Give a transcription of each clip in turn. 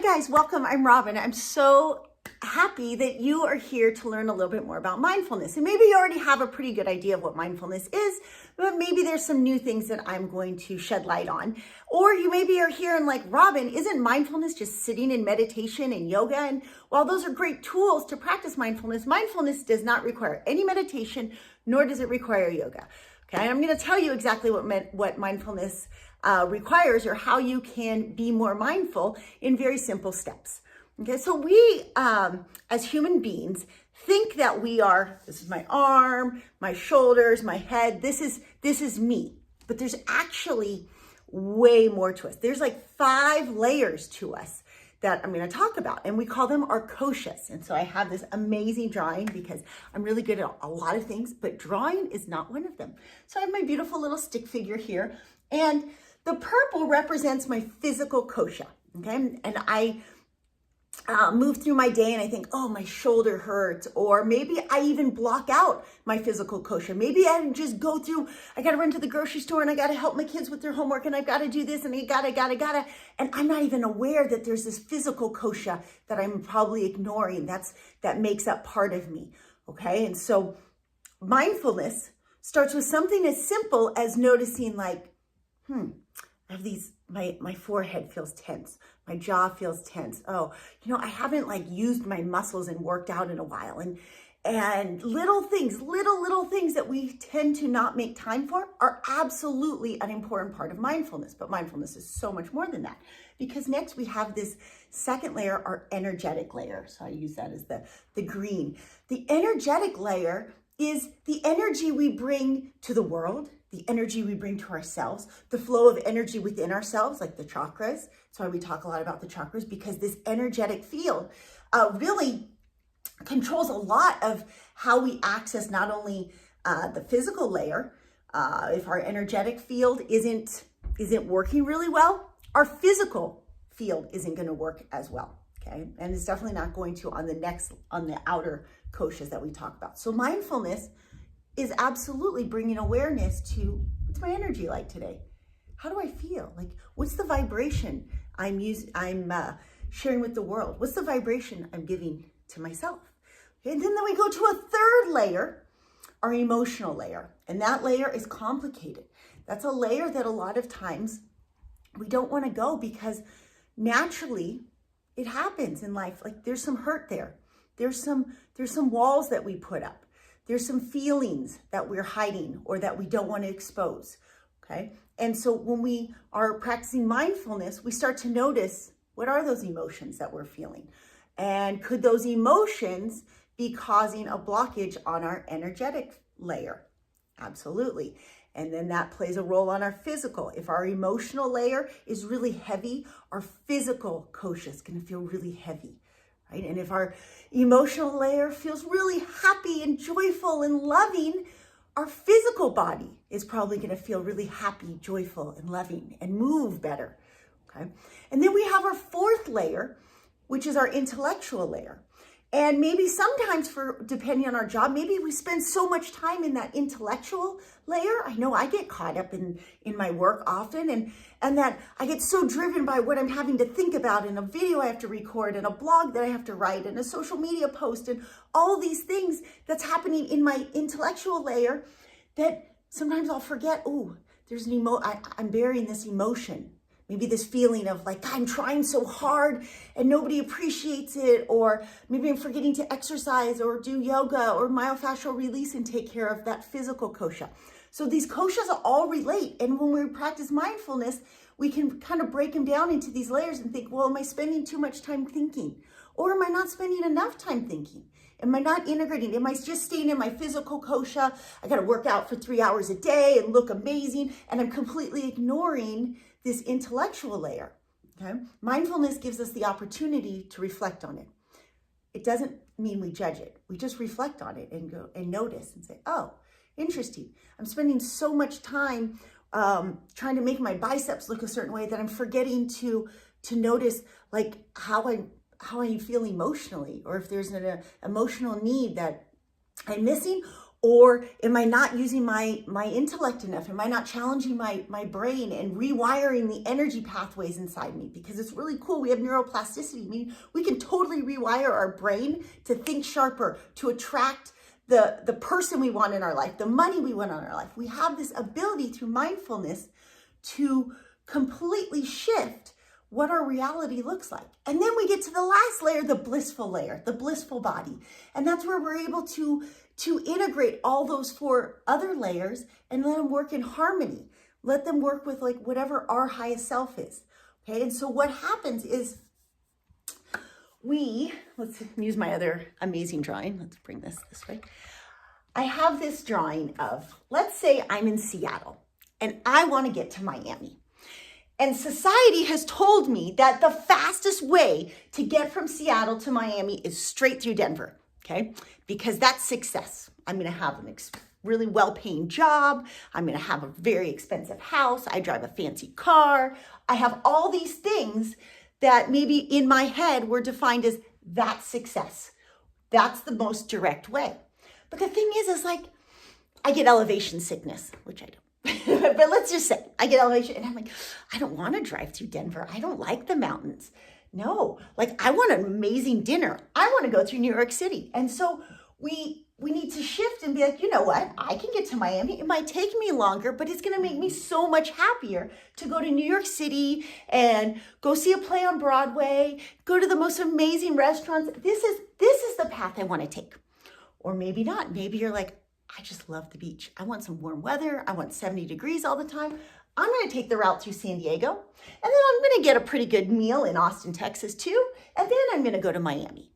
guys, welcome. I'm Robin. I'm so happy that you are here to learn a little bit more about mindfulness. And maybe you already have a pretty good idea of what mindfulness is, but maybe there's some new things that I'm going to shed light on. Or you maybe are here and like, Robin, isn't mindfulness just sitting in meditation and yoga? And while those are great tools to practice mindfulness, mindfulness does not require any meditation, nor does it require yoga. Okay, I'm going to tell you exactly what mindfulness requires, or how you can be more mindful in very simple steps. Okay, so we as human beings think that we are, this is my arm, my shoulders, my head, this is me. But there's actually way more to us. There's like 5 layers to us that I'm going to talk about, and we call them our koshas. And so I have this amazing drawing because I'm really good at a lot of things, but drawing is not one of them. So I have my beautiful little stick figure here, and the purple represents my physical kosha. Okay, and I move through my day and I think, oh, my shoulder hurts, or maybe I even block out my physical kosha. Maybe I just go through, I got to run to the grocery store and I got to help my kids with their homework and I've got to do this and I gotta, and I'm not even aware that there's this physical kosha that I'm probably ignoring. That makes up part of me. Okay. And so mindfulness starts with something as simple as noticing like, I have these, my forehead feels tense. My jaw feels tense. Oh, I haven't like used my muscles and worked out in a while. And little things that we tend to not make time for are absolutely an important part of mindfulness. But mindfulness is so much more than that, because next we have this second layer, our energetic layer. So I use that as the green. The energetic layer is the energy we bring to the world, the energy we bring to ourselves, the flow of energy within ourselves, like the chakras. That's why we talk a lot about the chakras, because this energetic field really controls a lot of how we access not only the physical layer. If our energetic field isn't working really well, our physical field isn't going to work as well. Okay, and it's definitely not going to on the outer koshas that we talk about. So mindfulness is absolutely bringing awareness to, what's my energy like today? How do I feel? Like, what's the vibration I'm sharing with the world? What's the vibration I'm giving to myself? And then we go to a third layer, our emotional layer. And that layer is complicated. That's a layer that a lot of times we don't want to go, because naturally it happens in life. Like, there's some hurt there. There's some walls that we put up. There's some feelings that we're hiding or that we don't want to expose, okay? And so when we are practicing mindfulness, we start to notice, what are those emotions that we're feeling? And could those emotions be causing a blockage on our energetic layer? Absolutely. And then that plays a role on our physical. If our emotional layer is really heavy, our physical kosha is going to feel really heavy. Right? And if our emotional layer feels really happy and joyful and loving, our physical body is probably going to feel really happy, joyful, and loving, and move better. Okay. And then we have our fourth layer, which is our intellectual layer. And maybe sometimes, depending on our job, maybe we spend so much time in that intellectual layer. I know I get caught up in my work often, and that I get so driven by what I'm having to think about, in a video I have to record, and a blog that I have to write, and a social media post, and all these things that's happening in my intellectual layer, that sometimes I'll forget, oh, there's I'm burying this emotion. Maybe this feeling of like, I'm trying so hard and nobody appreciates it. Or maybe I'm forgetting to exercise or do yoga or myofascial release and take care of that physical kosha. So these koshas all relate. And when we practice mindfulness, we can kind of break them down into these layers and think, well, am I spending too much time thinking? Or am I not spending enough time thinking? Am I not integrating? Am I just staying in my physical kosha? I got to work out for 3 hours a day and look amazing, and I'm completely ignoring this intellectual layer. Okay? Mindfulness gives us the opportunity to reflect on it. It doesn't mean we judge it. We just reflect on it and go and notice and say, oh, interesting. I'm spending so much time trying to make my biceps look a certain way that I'm forgetting to notice like how I feel emotionally, or if there's an emotional need that I'm missing, Or am I not using my intellect enough? Am I not challenging my brain and rewiring the energy pathways inside me? Because it's really cool. We have neuroplasticity, meaning we can totally rewire our brain to think sharper, to attract the person we want in our life, the money we want in our life. We have this ability through mindfulness to completely shift what our reality looks like. And then we get to the last layer, the blissful layer, the blissful body. And that's where we're able to integrate all those 4 other layers and let them work in harmony. Let them work with like whatever our highest self is. Okay, and so what happens is let's use my other amazing drawing. Let's bring this way. I have this drawing of, let's say I'm in Seattle and I want to get to Miami. And society has told me that the fastest way to get from Seattle to Miami is straight through Denver, okay? Because that's success. I'm going to have a really well-paying job. I'm going to have a very expensive house. I drive a fancy car. I have all these things that maybe in my head were defined as that's success. That's the most direct way. But the thing is like, I get elevation sickness, which I don't. But let's just say I get elevation and I'm like, I don't want to drive through Denver. I don't like the mountains. No, like I want an amazing dinner. I want to go through New York City. And so we need to shift and be like, you know what? I can get to Miami. It might take me longer, but it's going to make me so much happier to go to New York City and go see a play on Broadway, go to the most amazing restaurants. This is the path I want to take. Or maybe not. Maybe you're like, I just love the beach. I want some warm weather. I want 70 degrees all the time. I'm going to take the route through San Diego. And then I'm going to get a pretty good meal in Austin, Texas too. And then I'm going to go to Miami.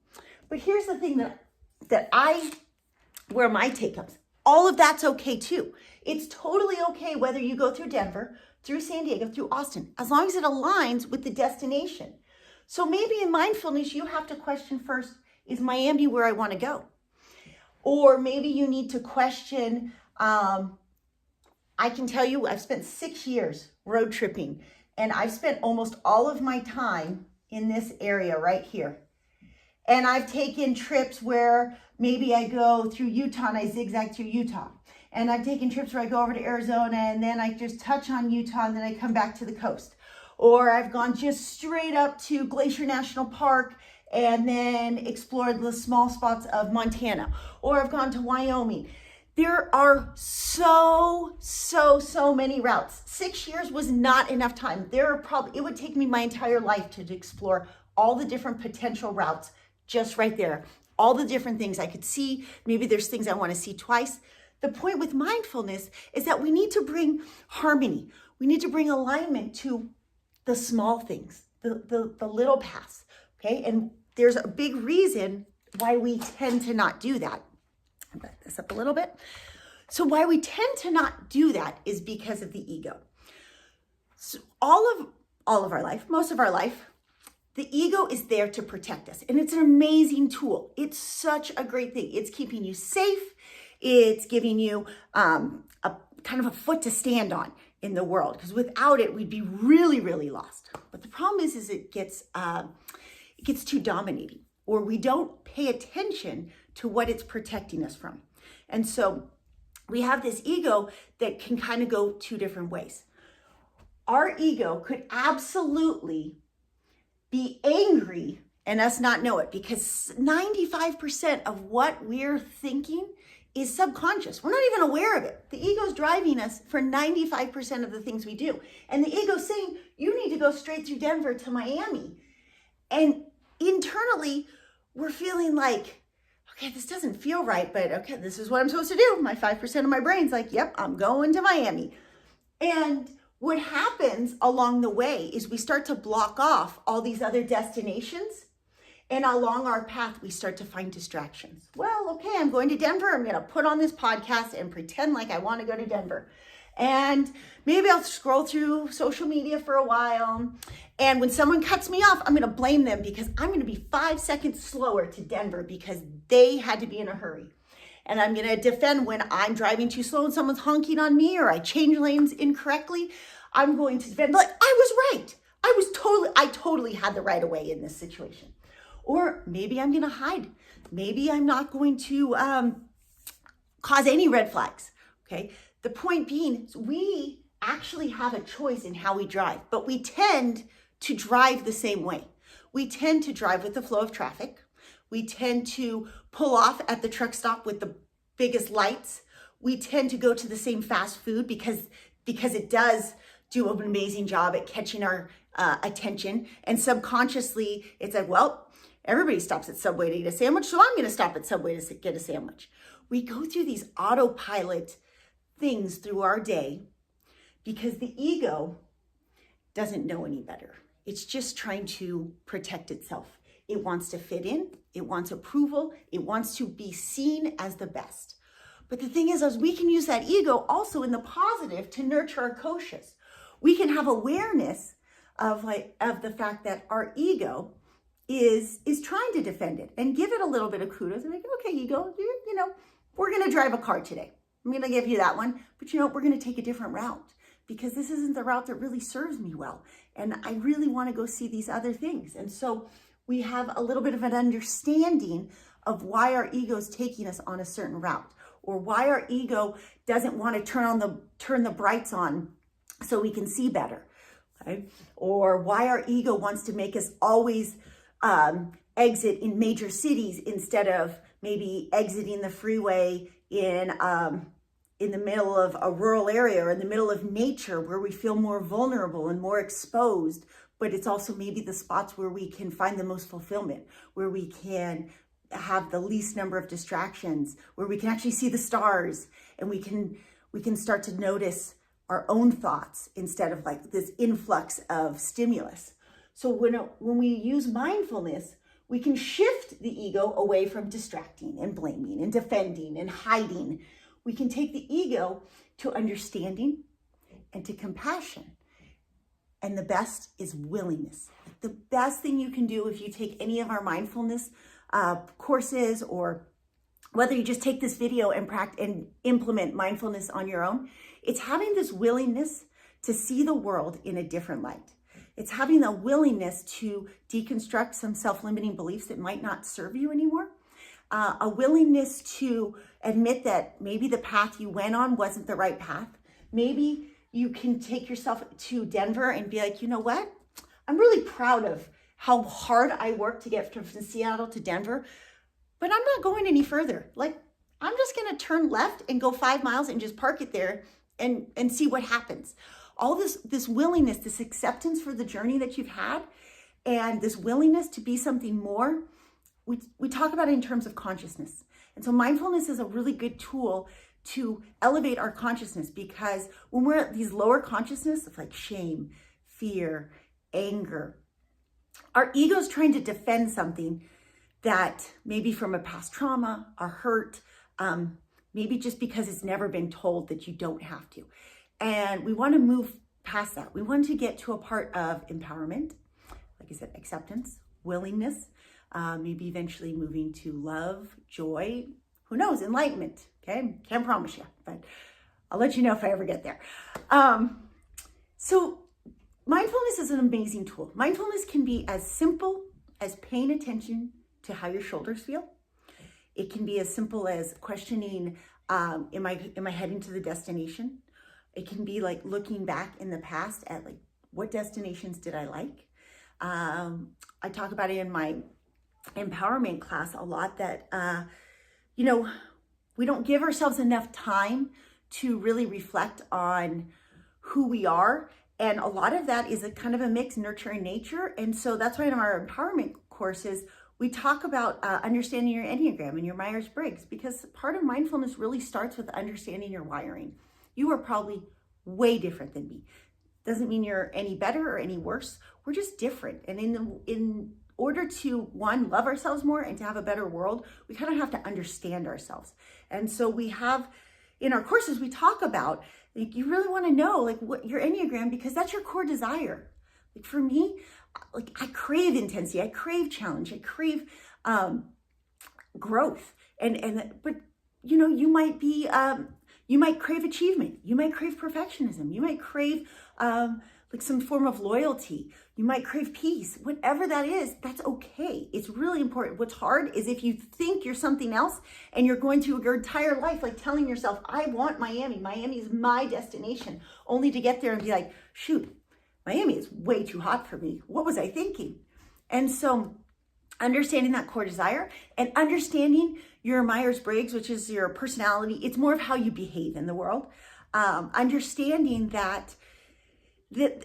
But here's the thing where my take comes. All of that's okay too. It's totally okay whether you go through Denver, through San Diego, through Austin, as long as it aligns with the destination. So maybe in mindfulness, you have to question first, is Miami where I want to go? Or maybe you need to question, I can tell you, I've spent 6 years road tripping, and I've spent almost all of my time in this area right here. And I've taken trips where maybe I go through Utah and I zigzag through Utah. And I've taken trips where I go over to Arizona and then I just touch on Utah and then I come back to the coast. Or I've gone just straight up to Glacier National Park and then explored the small spots of Montana. Or I've gone to Wyoming. There are so many routes. 6 years was not enough time. It would take me my entire life to explore all the different potential routes just right there. All the different things I could see. Maybe there's things I want to see twice. The point with mindfulness is that we need to bring harmony. We need to bring alignment to the small things, the little paths, okay? And there's a big reason why we tend to not do that. I'll back this up a little bit. So why we tend to not do that is because of the ego. So all of our life, most of our life, the ego is there to protect us. And it's an amazing tool. It's such a great thing. It's keeping you safe. It's giving you a kind of a foot to stand on in the world. Because without it, we'd be really, really lost. But the problem is it gets too dominating, or we don't pay attention to what it's protecting us from. And so we have this ego that can kind of go 2 different ways. Our ego could absolutely be angry and us not know it, because 95% of what we're thinking is subconscious. We're not even aware of it. The ego's driving us for 95% of the things we do. And the ego's saying, you need to go straight through Denver to Miami. And internally, we're feeling like, okay, this doesn't feel right, but okay, this is what I'm supposed to do. My 5% of my brain's like, yep, I'm going to Miami. And what happens along the way is we start to block off all these other destinations. And along our path, we start to find distractions. Well, okay, I'm going to Denver. I'm going to put on this podcast and pretend like I want to go to Denver. And maybe I'll scroll through social media for a while. And when someone cuts me off, I'm going to blame them because I'm going to be 5 seconds slower to Denver because they had to be in a hurry. And I'm going to defend when I'm driving too slow and someone's honking on me or I change lanes incorrectly. I'm going to defend like I was right. I totally had the right of way in this situation. Or maybe I'm going to hide. Maybe I'm not going to cause any red flags, okay? The point being, we actually have a choice in how we drive, but we tend to drive the same way. We tend to drive with the flow of traffic. We tend to pull off at the truck stop with the biggest lights. We tend to go to the same fast food because it does do an amazing job at catching our attention. And subconsciously, it's like, well, everybody stops at Subway to get a sandwich, so I'm going to stop at Subway to get a sandwich. We go through these autopilot things through our day because the ego doesn't know any better. It's just trying to protect itself. It wants to fit in. It wants approval. It wants to be seen as the best. But the thing is we can use that ego also in the positive to nurture our koshas. We can have awareness of the fact that our ego is trying to defend it and give it a little bit of kudos and like, okay, ego, you know, we're going to drive a car today. I'm going to give you that one, but you know, we're going to take a different route because this isn't the route that really serves me well. And I really want to go see these other things. And so we have a little bit of an understanding of why our ego is taking us on a certain route, or why our ego doesn't want to turn the brights on so we can see better, okay? Or why our ego wants to make us always exit in major cities instead of maybe exiting the freeway in the middle of a rural area or in the middle of nature where we feel more vulnerable and more exposed. But it's also maybe the spots where we can find the most fulfillment, where we can have the least number of distractions, where we can actually see the stars, and we can start to notice our own thoughts instead of like this influx of stimulus. So when we use mindfulness, we can shift the ego away from distracting and blaming and defending and hiding. We can take the ego to understanding and to compassion. And the best is willingness. The best thing you can do if you take any of our mindfulness courses, or whether you just take this video and practice and implement mindfulness on your own, it's having this willingness to see the world in a different light. It's having the willingness to deconstruct some self-limiting beliefs that might not serve you anymore. A willingness to admit that maybe the path you went on wasn't the right path. Maybe you can take yourself to Denver and be like, you know what? I'm really proud of how hard I worked to get from Seattle to Denver, but I'm not going any further. Like, I'm just going to turn left and go 5 miles and just park it there and see what happens. All this willingness, this acceptance for the journey that you've had, and this willingness to be something more, we talk about it in terms of consciousness. And so mindfulness is a really good tool to elevate our consciousness, because when we're at these lower consciousness of like shame, fear, anger, our ego is trying to defend something that maybe from a past trauma, a hurt, maybe just because it's never been told that you don't have to. And we want to move past that. We want to get to a part of empowerment, like I said, acceptance, willingness, maybe eventually moving to love, joy, who knows, enlightenment. Okay, can't promise you, but I'll let you know if I ever get there. So mindfulness is an amazing tool. Mindfulness can be as simple as paying attention to how your shoulders feel. It can be as simple as questioning, am I heading to the destination? It can be like looking back in the past at like, what destinations did I like? I talk about it in my empowerment class a lot that, we don't give ourselves enough time to really reflect on who we are. And a lot of that is a kind of a mix, nurture and nature. And so that's why in our empowerment courses, we talk about understanding your enneagram and your Myers-Briggs, because part of mindfulness really starts with understanding your wiring. You are probably way different than me. Doesn't mean you're any better or any worse. We're just different. And in order to, one, love ourselves more and to have a better world, we kind of have to understand ourselves. And so we have, in our courses, we talk about, like, you really want to know, like, what your Enneagram, because that's your core desire. Like, for me, like, I crave intensity, I crave challenge, I crave growth. But, you might be, you might crave achievement, you might crave perfectionism, you might crave like some form of loyalty. You might crave peace. Whatever that is, that's okay. It's really important. What's hard is if you think you're something else and you're going through your entire life like telling yourself, I want Miami. Miami is my destination, only to get there and be like, shoot, Miami is way too hot for me. What was I thinking? And so understanding that core desire and understanding your Myers-Briggs, which is your personality, it's more of how you behave in the world. Understanding that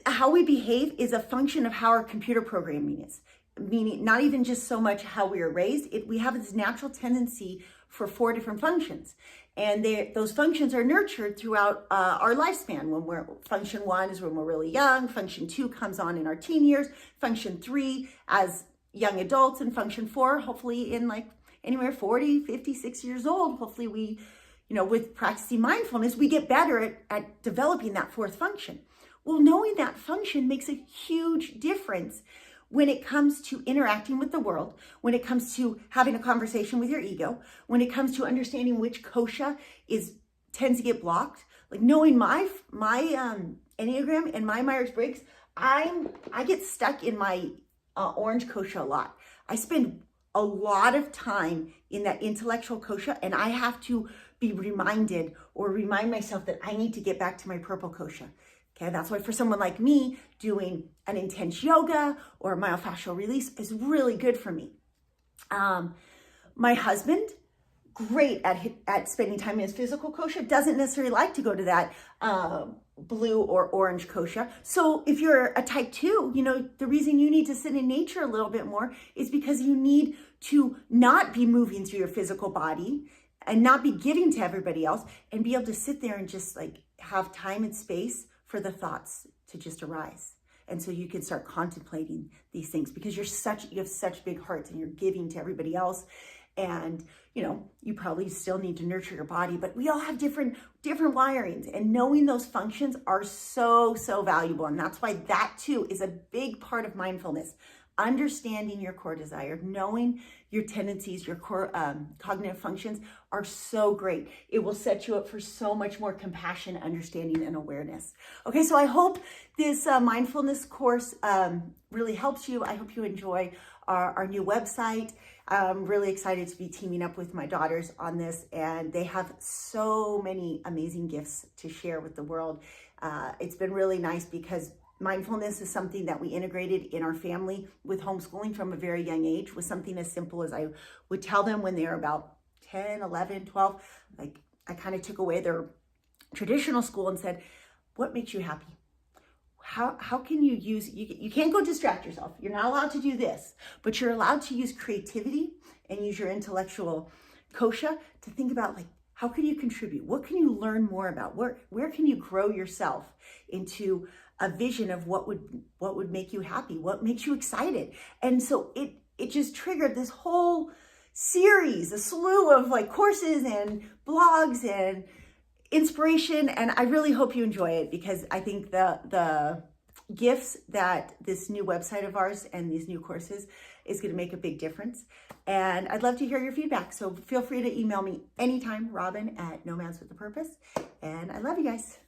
how we behave is a function of how our computer programming is, meaning not even just so much how we are raised. We have this natural tendency for 4 different functions, and those functions are nurtured throughout our lifespan. Function 1 is when we're really young, function 2 comes on in our teen years, function 3 as young adults, and function 4 hopefully in like anywhere 40, 50, 60 years old. Hopefully we, with practicing mindfulness, we get better at developing that 4th function. Well, knowing that function makes a huge difference when it comes to interacting with the world, when it comes to having a conversation with your ego, when it comes to understanding which kosha tends to get blocked. Like knowing my enneagram and my Myers-Briggs, I get stuck in my orange kosha a lot. I spend a lot of time in that intellectual kosha, and I have to be reminded or remind myself that I need to get back to my purple kosha. Okay, that's why for someone like me, doing an intense yoga or myofascial release is really good for me. My husband, great at spending time in his physical kosha, doesn't necessarily like to go to that blue or orange kosha. So if you're a type 2, the reason you need to sit in nature a little bit more is because you need to not be moving through your physical body and not be giving to everybody else, and be able to sit there and just like have time and space for the thoughts to just arise. And so you can start contemplating these things because you have such big hearts and you're giving to everybody else. And, you probably still need to nurture your body, but we all have different wirings, and knowing those functions are so, so valuable. And that's why that too is a big part of mindfulness. Understanding your core desire, knowing your tendencies, your core cognitive functions are so great. It will set you up for so much more compassion, understanding, and awareness. Okay, so I hope this mindfulness course really helps you. I hope you enjoy our new website. I'm really excited to be teaming up with my daughters on this, and they have so many amazing gifts to share with the world. It's been really nice because mindfulness is something that we integrated in our family with homeschooling from a very young age. Was something as simple as I would tell them when they were about 10, 11, 12. Like I kind of took away their traditional school and said, what makes you happy? How can you use, you can't go distract yourself. You're not allowed to do this, but you're allowed to use creativity and use your intellectual kosha to think about like, how can you contribute? What can you learn more about? Where can you grow yourself into a vision of what would make you happy? What makes you excited? And so it just triggered this whole series, a slew of like courses and blogs and inspiration. And I really hope you enjoy it, because I think the gifts that this new website of ours and these new courses is going to make a big difference. And I'd love to hear your feedback. So feel free to email me anytime, Robin@nomadswithapurpose. And I love you guys.